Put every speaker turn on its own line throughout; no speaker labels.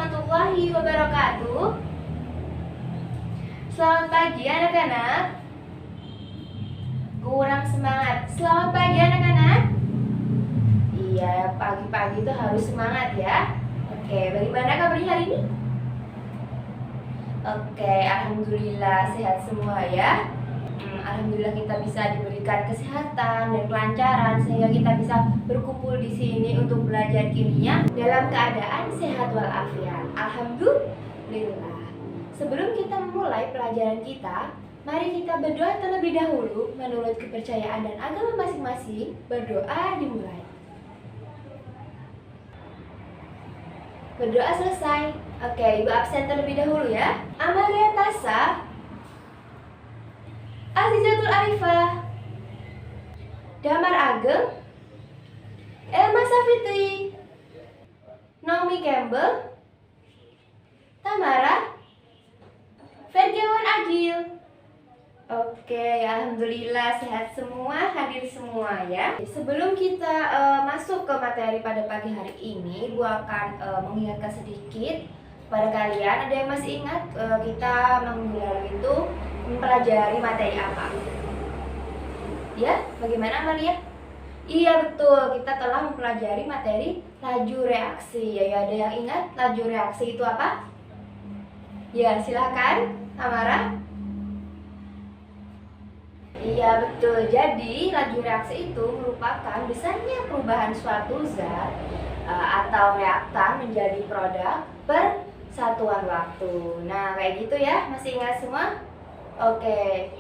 warahmatullahi wabarakatuh. Selamat pagi anak-anak. Kurang semangat. Selamat pagi anak-anak. Iya, pagi-pagi itu harus semangat ya. Oke, bagaimana kabarnya hari ini? Oke, alhamdulillah sehat semua ya. Alhamdulillah kita bisa diberikan kesehatan dan kelancaran sehingga kita bisa berkumpul di sini untuk belajar kimia dalam keadaan sehat walafiat. Alhamdulillah. Sebelum kita memulai pelajaran kita, mari kita berdoa terlebih dahulu menurut kepercayaan dan agama masing-masing. Berdoa dimulai. Berdoa selesai. Oke, Ibu absen terlebih dahulu ya. Amalia Tasa, Azizatul Arifah, Damar Ageng, Elma Safitri, Naomi Campbell, Tamara, Fergiawan Agil. Oke, alhamdulillah sehat semua, hadir semua ya. Sebelum kita masuk ke materi pada pagi hari ini, Bu akan mengingatkan sedikit pada kalian. Ada yang masih ingat kita minggu lalu itu mempelajari materi apa? Ya, bagaimana Amalia? Iya betul, kita telah mempelajari materi laju reaksi. Ya, ada yang ingat laju reaksi itu apa? Ya, silakan Tamara. Iya betul, jadi laju reaksi itu merupakan besarnya perubahan suatu zat atau reaktan menjadi produk per satuan waktu. Nah kayak gitu ya, masih ingat semua? Oke.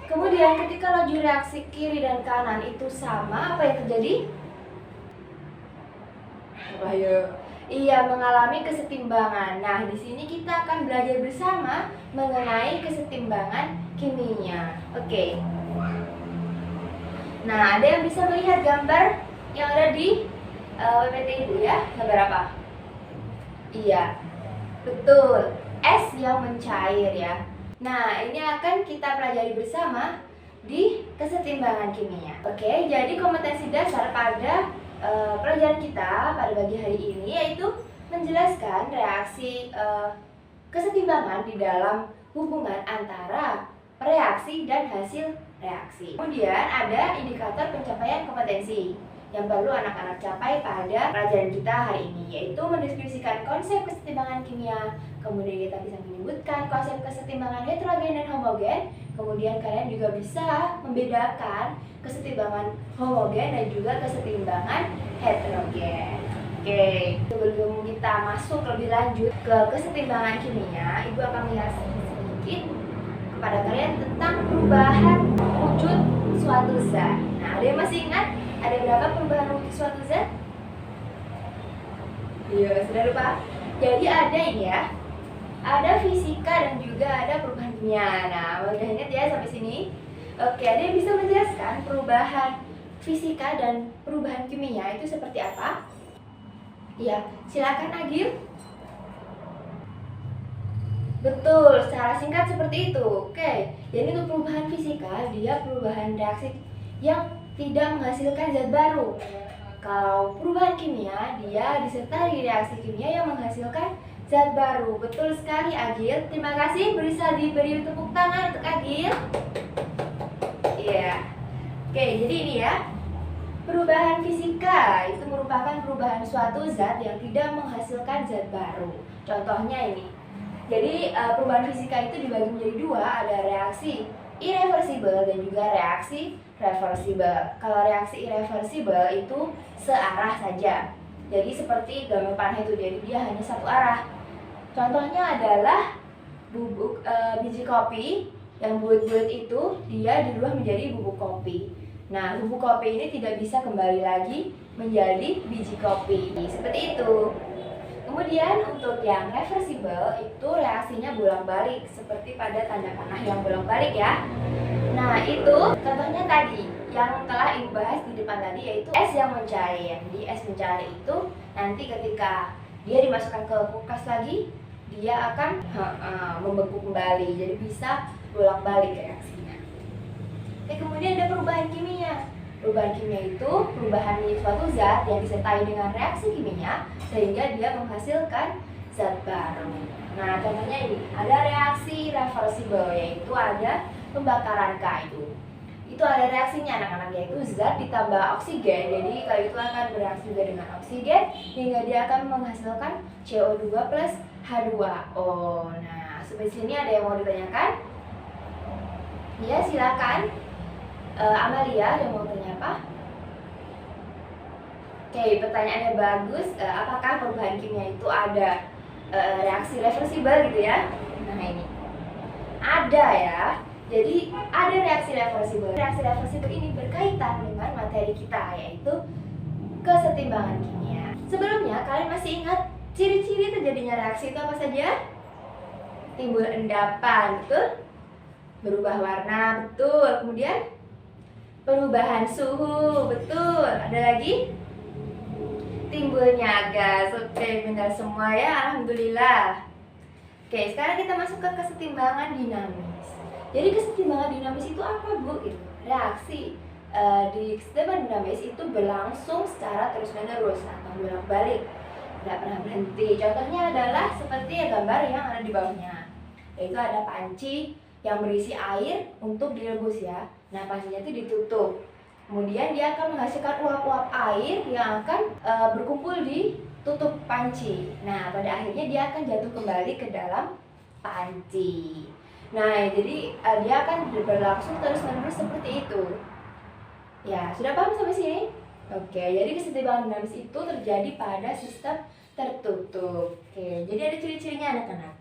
Kemudian ketika laju reaksi kiri dan kanan itu sama, apa yang terjadi? Apa ya? Iya, mengalami kesetimbangan. Nah, di sini kita akan belajar bersama mengenai kesetimbangan kimia. Oke. Nah, ada yang bisa melihat gambar yang ada di PPT itu ya? Gambar apa? Iya, betul. Es yang mencair ya. Nah, ini akan kita pelajari bersama di kesetimbangan kimia. Oke, jadi kompetensi dasar pada pelajaran kita pada pagi hari ini yaitu menjelaskan reaksi kesetimbangan di dalam hubungan antara reaksi dan hasil reaksi. Kemudian ada indikator pencapaian kompetensi yang perlu anak-anak capai pada pelajaran kita hari ini, yaitu mendeskripsikan konsep kesetimbangan kimia. Kemudian kita bisa menyebutkan konsep kesetimbangan heterogen dan homogen. Kemudian kalian juga bisa membedakan kesetimbangan homogen dan juga kesetimbangan heterogen. Oke, sebelum kita masuk lebih lanjut ke kesetimbangan kimia, Ibu akan menjelaskan sedikit kepada kalian tentang perubahan wujud suatu zat. Nah, ada yang masih ingat ada berapa perubahan wujud suatu zat? Iya, sudah lupa? Jadi ada ini ya, ada fisika dan juga ada perubahan kimia. Nah, udah ingat ya sampai sini? Oke, ada yang bisa menjelaskan perubahan fisika dan perubahan kimia itu seperti apa? Iya, silakan Agil. Betul, secara singkat seperti itu. Oke, jadi untuk perubahan fisika, dia perubahan reaksi yang tidak menghasilkan zat baru. Kalau perubahan kimia, dia disertai reaksi kimia yang menghasilkan zat baru. Betul sekali Agil. Terima kasih, bisa diberi tepuk tangan untuk Agil. Iya. Oke, jadi ini ya. Perubahan fisika itu merupakan perubahan suatu zat yang tidak menghasilkan zat baru. Contohnya ini. Jadi perubahan fisika itu dibagi menjadi dua, ada reaksi irreversibel dan juga reaksi reversibel. Kalau reaksi irreversibel itu searah saja. Jadi seperti gambar panah itu, jadi dia hanya satu arah. Contohnya adalah bubuk biji kopi yang bulat-bulat itu dia dirubah menjadi bubuk kopi. Nah, bubuk kopi ini tidak bisa kembali lagi menjadi biji kopi. Seperti itu. Kemudian untuk yang reversibel itu reaksinya bolak-balik seperti pada tanda panah yang bolak-balik ya. Nah, itu contohnya tadi yang telah Ibu bahas di depan tadi, yaitu es yang mencair. Di es mencair itu nanti ketika dia dimasukkan ke kulkas lagi, dia akan membeku kembali. Jadi bisa bolak-balik reaksinya. Oke, kemudian ada perubahan kimia. Perubahan kimia itu perubahan suatu zat yang disertai dengan reaksi kimia sehingga dia menghasilkan zat baru. Nah, contohnya ini, ada reaksi reversible, yaitu ada pembakaran kayu. Itu ada reaksinya anak-anak, yaitu zat ditambah oksigen. Jadi kayu itu akan bereaksi juga dengan oksigen hingga dia akan menghasilkan CO2 plus H2O. Nah, sampai sini ada yang mau ditanyakan? Ya, silakan. Amalia, ada yang mau tanya apa? Oke, pertanyaannya bagus. Apakah perubahan kimia itu ada reaksi reversibel gitu ya? Nah, ini ada ya. Jadi ada reaksi reversibel. Reaksi reversibel ini berkaitan dengan materi kita, yaitu kesetimbangan kimia. Sebelumnya kalian masih ingat ciri-ciri terjadinya reaksi itu apa saja? Timbul endapan, betul? Berubah warna, betul. Kemudian perubahan suhu, betul. Ada lagi? Timbulnya gas. Oke, benar semua ya, alhamdulillah. Oke, sekarang kita masuk ke kesetimbangan dinamis. Jadi kesetimbangan dinamis itu apa, Bu? Itu reaksi di kesetimbangan dinamis itu berlangsung secara terus-menerus atau bolak-balik, tidak pernah berhenti. Contohnya adalah seperti gambar yang ada di bawahnya, yaitu ada panci yang berisi air untuk direbus ya. Nah, pancinya itu ditutup. Kemudian dia akan menghasilkan uap-uap air yang akan berkumpul di tutup panci. Nah, pada akhirnya dia akan jatuh kembali ke dalam panci. Nah, jadi dia akan berlangsung terus-menerus seperti itu. Ya, sudah paham sampai sini? Oke, jadi kesetimbangan dinamis itu terjadi pada sistem tertutup. Oke, jadi ada ciri-cirinya anak-anak.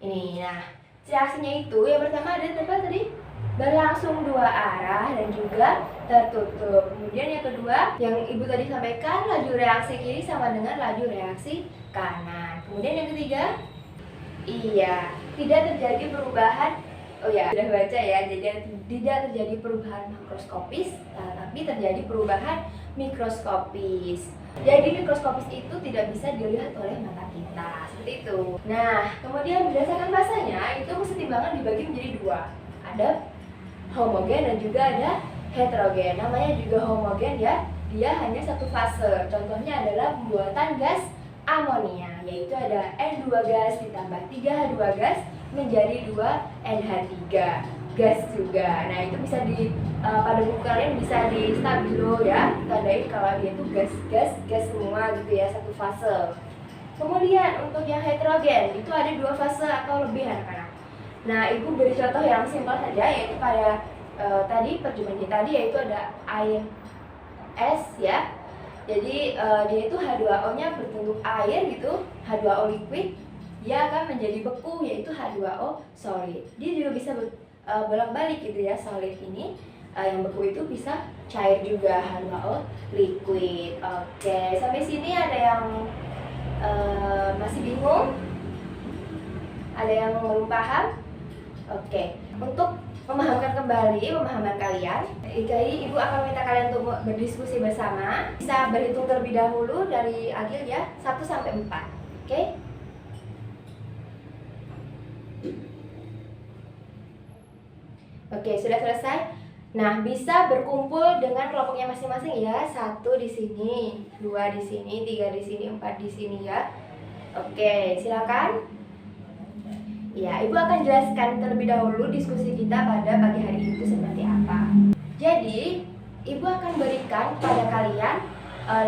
Ini, nah, reaksinya itu yang pertama ada apa tadi? Berlangsung dua arah dan juga tertutup. Kemudian yang kedua, yang ibu tadi sampaikan, laju reaksi kiri sama dengan laju reaksi kanan. Kemudian yang ketiga, iya, tidak terjadi perubahan. Oh ya, sudah baca ya. Jadi tidak terjadi perubahan makroskopis, tapi terjadi perubahan mikroskopis. Jadi mikroskopis itu tidak bisa dilihat oleh mata kita, seperti itu. Nah, kemudian berdasarkan bahasanya, itu kesetimbangan dibagi menjadi dua. Ada homogen dan juga ada heterogen. Namanya juga homogen ya, dia hanya satu fase. Contohnya adalah pembuatan gas amonia, yaitu ada N2 gas ditambah 3H2 gas menjadi 2NH3 gas juga. Nah, itu bisa pada buku kalian bisa di stabilo ya, tandain kalau dia itu gas semua gitu ya, satu fase. Kemudian untuk yang heterogen itu ada dua fase atau lebih anak-anak. Nah, ibu beri contoh yang simpel saja, yaitu pada tadi perjumpaan kita tadi, yaitu ada air es ya. Jadi dia itu H2O-nya berbentuk air gitu, H2O liquid, dia akan menjadi beku yaitu H2O solid. Dia juga bisa bolak-balik gitu ya, solid ini yang beku itu bisa cair juga, H2O liquid. Oke, sampai sini ada yang masih bingung? Ada yang belum paham? Oke, untuk memahamkan kembali pemahaman kalian, jadi ibu akan minta kalian untuk berdiskusi bersama. Bisa berhitung terlebih dahulu dari Agil ya, 1 sampai 4. Oke? Oke, sudah selesai. Nah, bisa berkumpul dengan kelompoknya masing-masing ya. 1 di sini, 2 di sini, 3 di sini, 4 di sini ya. Oke, silakan. Ya, ibu akan jelaskan terlebih dahulu diskusi kita pada pagi hari itu seperti apa. Jadi, ibu akan berikan kepada kalian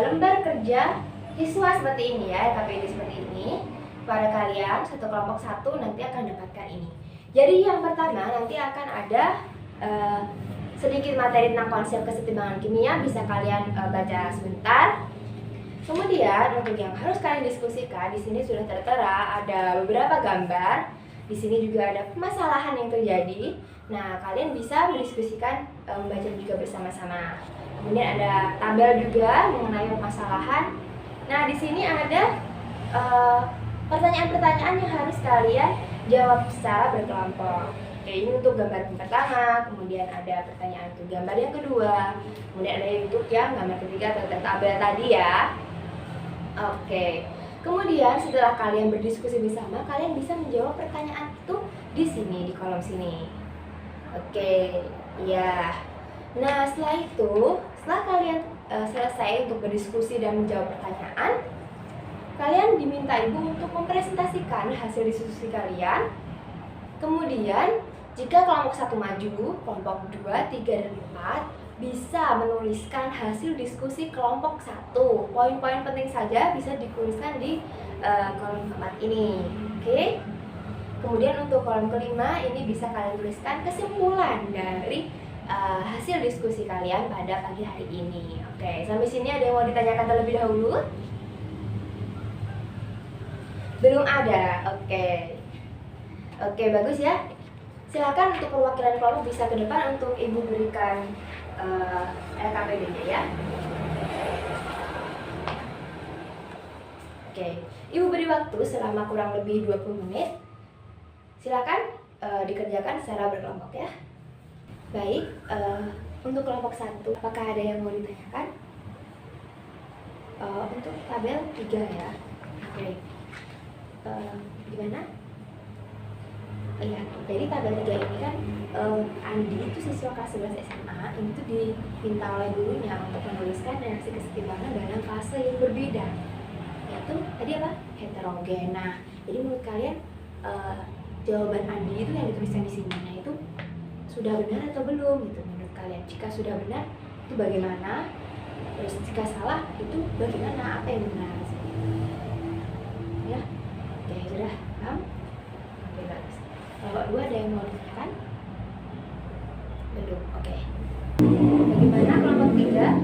lembar kerja siswa seperti ini ya, KPD seperti ini. Pada kalian, satu kelompok 1 nanti akan dapatkan ini. Jadi yang pertama nanti akan ada sedikit materi tentang konsep kesetimbangan kimia, bisa kalian baca sebentar. Kemudian untuk yang harus kalian diskusikan, di sini sudah tertera ada beberapa gambar. Di sini juga ada permasalahan yang terjadi. Nah, kalian bisa mendiskusikan, membaca juga bersama-sama. Kemudian ada tabel juga mengenai permasalahan. Nah, di sini ada pertanyaan-pertanyaan yang harus kalian jawab secara berkelompok. Oke, ini untuk gambar yang pertama, kemudian ada pertanyaan untuk gambar yang kedua, kemudian ada untuk yang gambar ketiga atau tabel tadi ya. Oke. Kemudian setelah kalian berdiskusi bersama, kalian bisa menjawab pertanyaan itu di sini, di kolom sini. Oke, ya. Nah, setelah itu, setelah kalian selesai untuk berdiskusi dan menjawab pertanyaan, kalian diminta ibu untuk mempresentasikan hasil diskusi kalian. Kemudian jika kelompok 1 maju, kelompok 2, 3, dan 4 bisa menuliskan hasil diskusi kelompok 1. Poin-poin penting saja bisa dituliskan di kolom keempat ini. Oke. Kemudian untuk kolom kelima ini bisa kalian tuliskan kesimpulan dari hasil diskusi kalian pada pagi hari ini. Oke, sampai sini ada yang mau ditanyakan terlebih dahulu? Belum ada. Oke, bagus ya. Silakan untuk perwakilan kelompok bisa ke depan untuk ibu berikan LKPD-nya ya. Oke, ibu beri waktu selama kurang lebih 20 menit. Silakan dikerjakan secara berkelompok ya. Baik, untuk kelompok 1, apakah ada yang mau ditanyakan? Untuk tabel 3 ya. Oke. Gimana? Iya, jadi tabel 3 ini kan Andi itu siswa kelas 11 SMA, ini tuh diminta oleh gurunya untuk menuliskan reaksi kesetimbangan dalam fase yang berbeda. Yaitu tadi apa? Heterogen. Nah, jadi menurut kalian jawaban Andi itu yang dituliskan di sini, nah itu sudah benar atau belum gitu menurut kalian? Jika sudah benar, itu bagaimana? Terus jika salah, itu bagaimana? Apa yang benar? Ya, oke, sudah paham? Oke, bagus. Kalau 2 ada yang mau ditanyakan? Belum, oke. Bagaimana kelompok 3?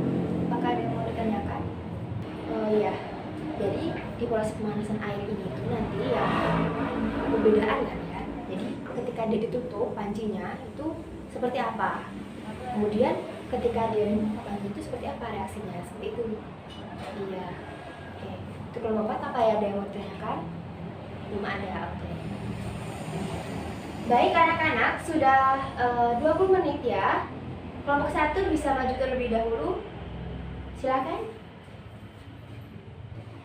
Apakah ada yang mau ditanyakan? Oh iya, jadi di proses pemanasan air ini itu nanti ya perbedaan kan ya. Jadi ketika dia ditutup pancinya itu seperti apa, kemudian ketika dia membuka panci itu seperti apa reaksinya, seperti itu. Iya, oke. Untuk kelompok 4 apa ya, ada yang mau ditanyakan? Belum ada, oke. Baik anak-anak, sudah 20 menit ya. Kelompok 1 bisa maju terlebih dahulu. Silakan.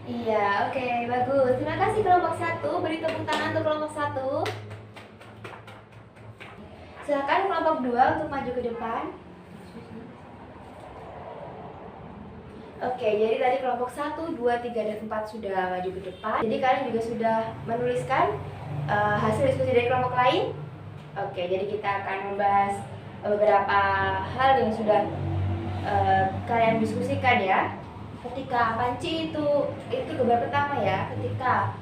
Iya, oke, bagus. Terima kasih kelompok 1. Beri tepuk tangan untuk kelompok 1. Silakan kelompok 2 untuk maju ke depan. Oke, jadi tadi kelompok 1, 2, 3, dan 4 sudah maju ke depan. Jadi kalian juga sudah menuliskan hasil diskusi dari kelompok lain. Oke, jadi kita akan membahas beberapa hal yang sudah kalian diskusikan ya. Ketika panci itu gambar pertama ya, ketika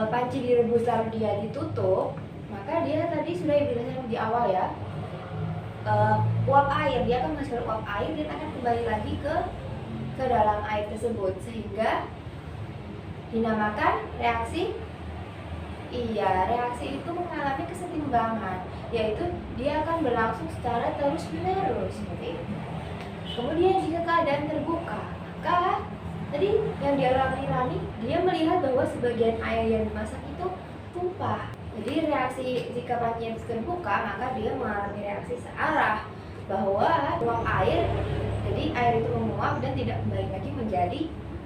panci direbus lalu dia ditutup, maka dia tadi sudah dijelaskan di awal ya, uap air, dia akan menghasilkan uap air, dia akan kembali lagi ke dalam air tersebut sehingga dinamakan reaksi. Iya, reaksi itu mengalami kesetimbangan, yaitu dia akan berlangsung secara terus-menerus seperti itu. Kemudian jika keadaan terbuka, maka tadi yang dialami Rani, dia melihat bahwa sebagian air yang dimasak itu tumpah. Jadi reaksi jika pancinya terbuka, maka dia mengalami reaksi searah bahwa uap air, jadi air itu menguap dan tidak kembali lagi menjadi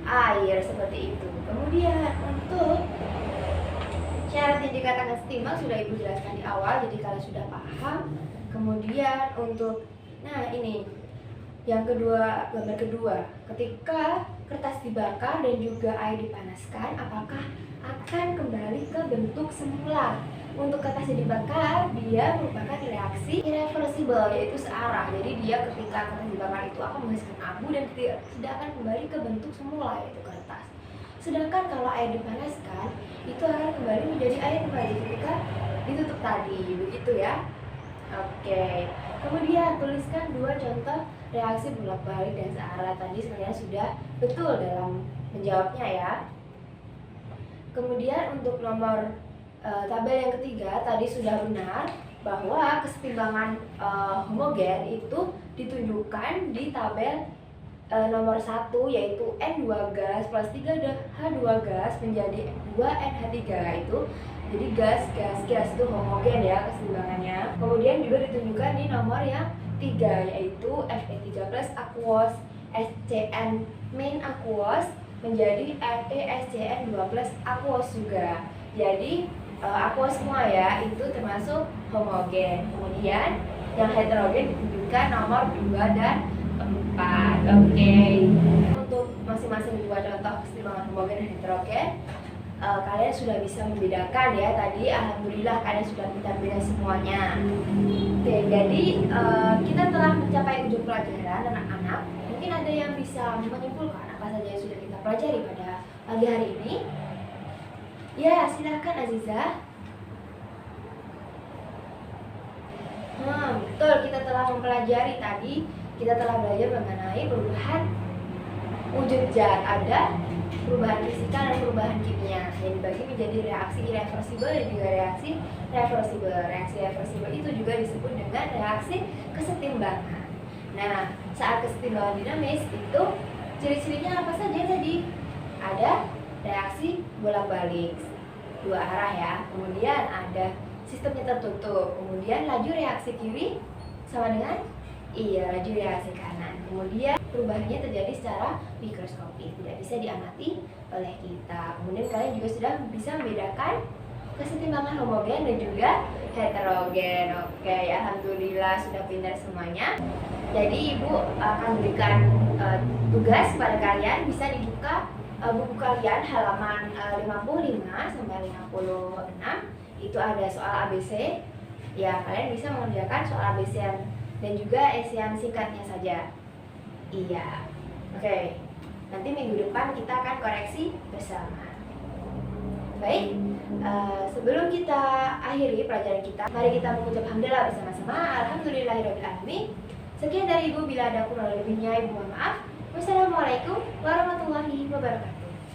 air seperti itu. Kemudian untuk syarat yang dikatakan setimbang sudah ibu jelaskan di awal, jadi kalian sudah paham. Kemudian untuk, nah ini yang kedua, gambar kedua, ketika kertas dibakar dan juga air dipanaskan, apakah akan kembali ke bentuk semula? Untuk kertas yang dibakar, dia merupakan reaksi irreversible, yaitu searah. Jadi dia ketika kertas dibakar itu akan menghasilkan abu dan tidak akan kembali ke bentuk semula, yaitu kertas. Sedangkan kalau air dipanaskan, itu akan kembali menjadi air kembali ketika ditutup tadi, begitu ya. Oke, kemudian tuliskan 2 contoh reaksi bolak-balik dan searah. Tadi kalian sudah betul dalam menjawabnya ya. Kemudian untuk nomor tabel yang ketiga tadi sudah benar bahwa kesetimbangan homogen itu ditunjukkan di tabel nomor 1, yaitu N2 gas plus 3H2 gas menjadi 2NH3 itu. Jadi gas itu homogen ya kesetimbangannya. Kemudian juga ditunjukkan di nomor yang 3, yaitu Fe3 plus aquos SCN min aquos menjadi FeSCN2 plus aquos juga. Jadi aquos semua ya, itu termasuk homogen. Kemudian yang heterogen ditunjukkan nomor 2 dan 4. Oke. Untuk masing-masing dua contoh kesetimbangan homogen dan heterogen, kalian sudah bisa membedakan ya tadi. Alhamdulillah kalian sudah pintar-pintar semuanya. Oke, jadi kita telah mencapai ujung pelajaran anak-anak. Mungkin ada yang bisa menyimpulkan apa saja yang sudah kita pelajari pada pagi hari ini. Ya, silahkan Aziza. Betul, kita telah mempelajari tadi. Kita telah belajar mengenai perubahan wujud zat. Ada perubahan fisika dan perubahan kimia yang dibagi menjadi reaksi irreversibel dan juga reaksi reversibel. Reaksi reversibel itu juga disebut dengan reaksi kesetimbangan. Nah, saat kesetimbangan dinamis itu ciri-cirinya apa saja tadi? Ada reaksi bolak-balik dua arah ya, kemudian ada sistemnya tertutup, kemudian laju reaksi kiri sama dengan laju reaksi kanan, kemudian perubahannya terjadi secara mikroskopis, tidak bisa diamati oleh kita. Kemudian kalian juga sudah bisa membedakan kesetimbangan homogen dan juga heterogen. Oke, alhamdulillah sudah pintar semuanya. Jadi ibu akan berikan tugas pada kalian, bisa dibuka buku kalian halaman 55 sampai 56. Itu ada soal ABC. Ya, kalian bisa mengerjakan soal ABC dan juga esian singkatnya saja. Iya. Oke. Nanti minggu depan kita akan koreksi bersama. Baik, sebelum kita akhiri pelajaran kita, mari kita mengucap hamdalah bersama-sama. Alhamdulillahirobbilalamin. Sekian dari ibu, bila ada kurang lebihnya ibu mohon maaf. Wassalamualaikum warahmatullahi wabarakatuh.